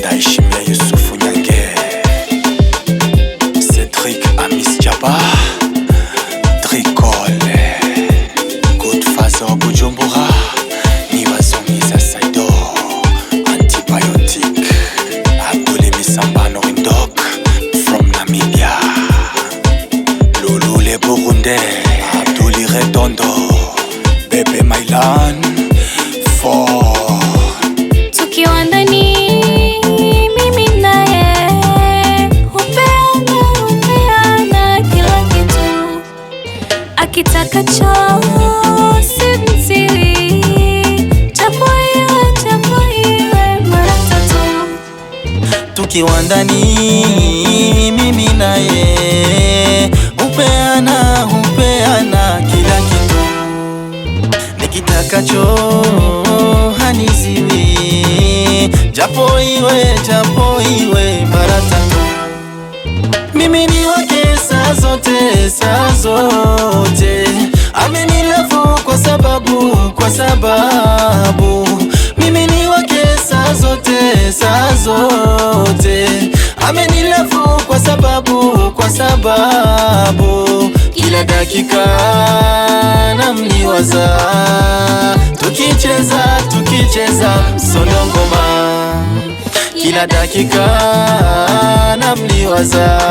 Ndayishimiye Yusufu Nyange, Cedric Amis Jaba, Dricole, Godfather Bujumbura, Niwazongiza Saido, Antibiotic, Abdul Misambano Windok from Namibia, Lulu Le Burundais, Abdul Redondo, Bebe Mailan, tukiwa ndani mimi naye hupeana kila kitu akitakacho simsiri, japo iwe mara tatu. Tukiwa ndani mimi naye hupeana kila kitu nikitakacho haniziwi, japo iwe mara tatu. Mimi ni wake saa zote, amenilavu kwa sababu mimi ni wake saa zote, amenilavu kwa sababu kila dakika namliwaza, tukicheza msonongoma, kila dakika namliwaza,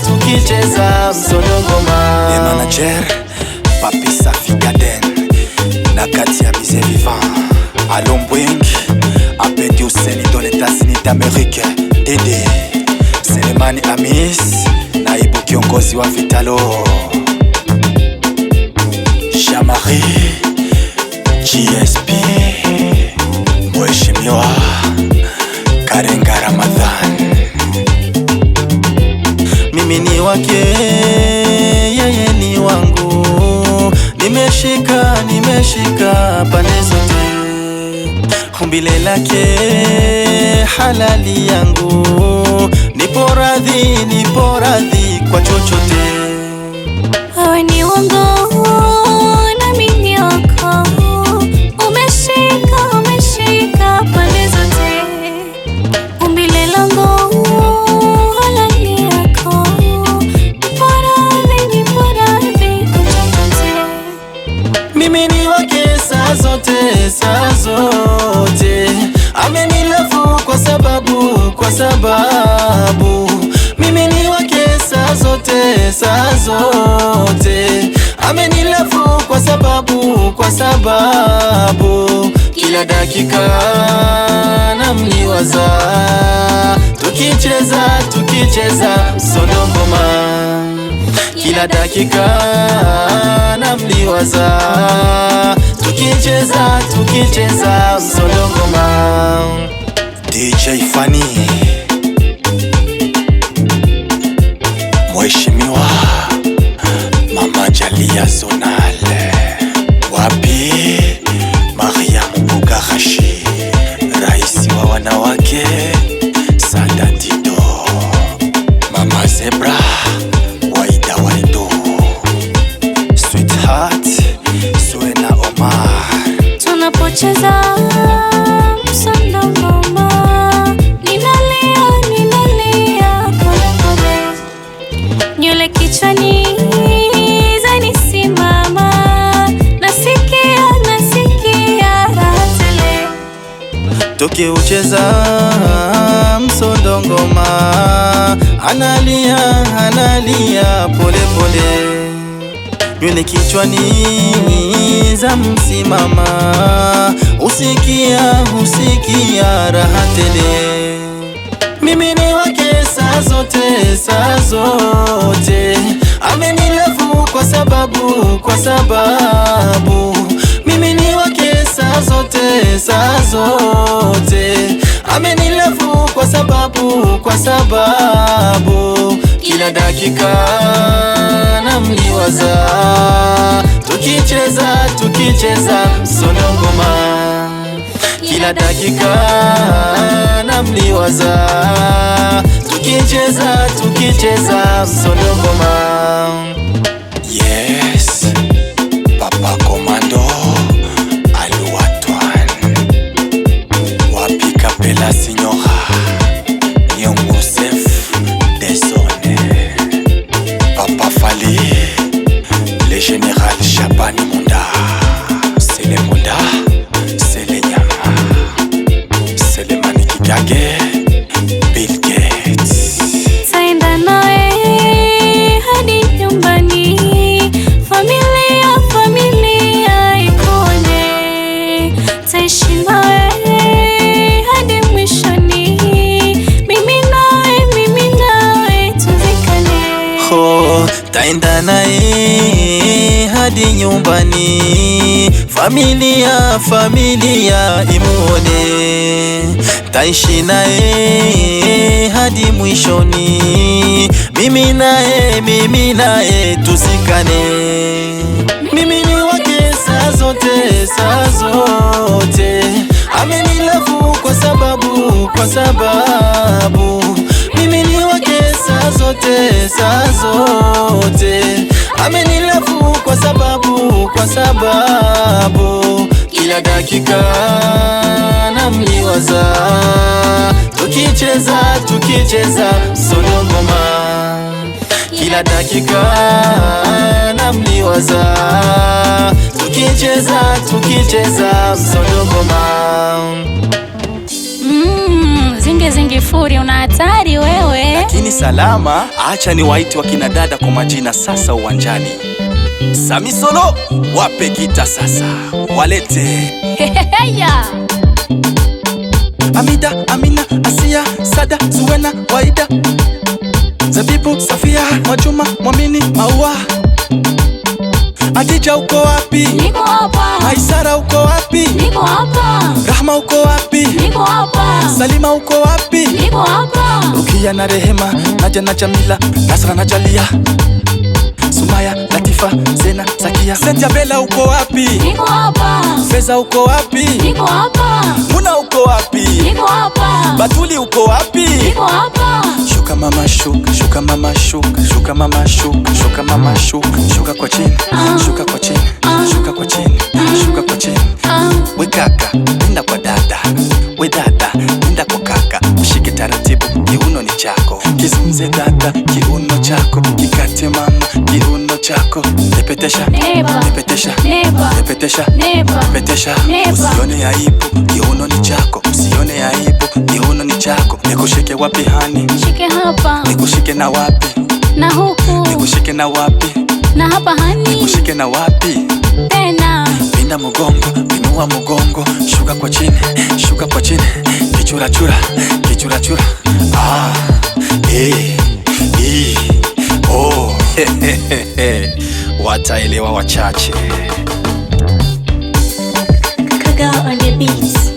tukicheza msonongoma. Le manager Papi Safi Gaden, na kati ya Mise Vivant, Alombwing, Abedi Hussein dans les États-Unis d'Amérique, Dede Selemani Amis, naibu kiongozi wa Vitalo, Jamari GSP, Mheshimiwa Karenga Ramadhan. Mimi ni wake, yeye ni wangu, nimeshika pande zote, umbile lake halali yangu, nipo radhi kwa chochote. Wewe ni wangu na mimi wako, umeshika pande zote, umbile langu halali yako, nipo radhi kwa chochote. Mimi ni wake saa zote, amenilavu kwa sababu mimi ni wake saa zote, amenilavu kwa sababu kila dakika namliwaza, tukicheza msonongoma, kila dakika namliwaza, tukicheza msonongoma. DJ Fanny, Mheshimiwa Mama Jalia Zonal, wapi Mariam Bugarashi, raisi wa wanawake Sada Dido, Mama Zebra Waida Waido, Sweetheart Suena Omar. Tunapocheza msonongoma, ninalia pole, nywele kichwani zanisimama, nasikia raha tele. Tukiucheza msonongoma, analia pole, nywele kichwani za msimama, usikia raha tele. Mimi ni wake saa zote, amenilavu kwa sababu mimi ni wake saa zote, amenilavu kwa sababu kila dakika namliwaza, tukicheza msonongoma, kila dakika namliwaza, tukicheza msonongoma. Yes, Papa Commando Aluatwan, wapika nyumbani, familia imuone. Taishi naye hadi mwishoni, mimi naye tuzikane. Mimi ni wake saa zote, amenilavu kwa sababu mimi ni wake saa zote, amenilavu kwa sababu kila dakika namliwaza, tukicheza sonogoma. Kila dakika namliwaza, tukicheza sonogoma. Zinge furi, una hatari wewe. Lakini salama, acha ni waiti wakina dada kwa majina sasa uwanjani. Samisolo, wape gita sasa, walete Amida, Amina, Asia, Sada, Zuwena, Waida, Zabibu, Safia, Mwajuma, Mwamini, Maua. Adija uko wapi? Niko hapa. Aisara uko wapi? Niko hapa. Rahma uko wapi? Niko hapa. Salima uko wapi? Niko hapa. Rukia na Rehema, Nadia na Jamila, Nasra na Jalia, Sumaya, Latifa, Zena, Sakia. Sentia Bella uko wapi? Niko hapa. Feza uko wapi? Niko hapa. Muna uko wapi? Niko hapa. Batuli uko wapi? Niko hapa. Shuka mama shuka, shuka mama shuka, shuka mama shuka, shuka mama shuka, shuka kwa chini, shuka kwa chini, shuka kwa chini, shuka kwa chini. We kaka, nenda kwa dada, we dada, nenda kwa kaka. Mshike taratibu, kiuno ni chako. Kizunze dada, kiuno chako. Kikate mama, kiuno chako. Nepetesha, nepetesha, nepetesha, nepetesha. Usione aibu, kiuno ni chako. Usione aibu, kiuno ni chako. Nikushike wapi hani? Shike hapa. Nikushike na wapi? Na huku. Nikushike na wapi? Na hapa hani. Nikushike na wapi? Tena. Pinda mugongo, pinua mugongo. Shuka kwa chini, shuka kwa chini. Kichura chura, kichura chura. Oh. Wataelewa wachache. Kaga on the beats.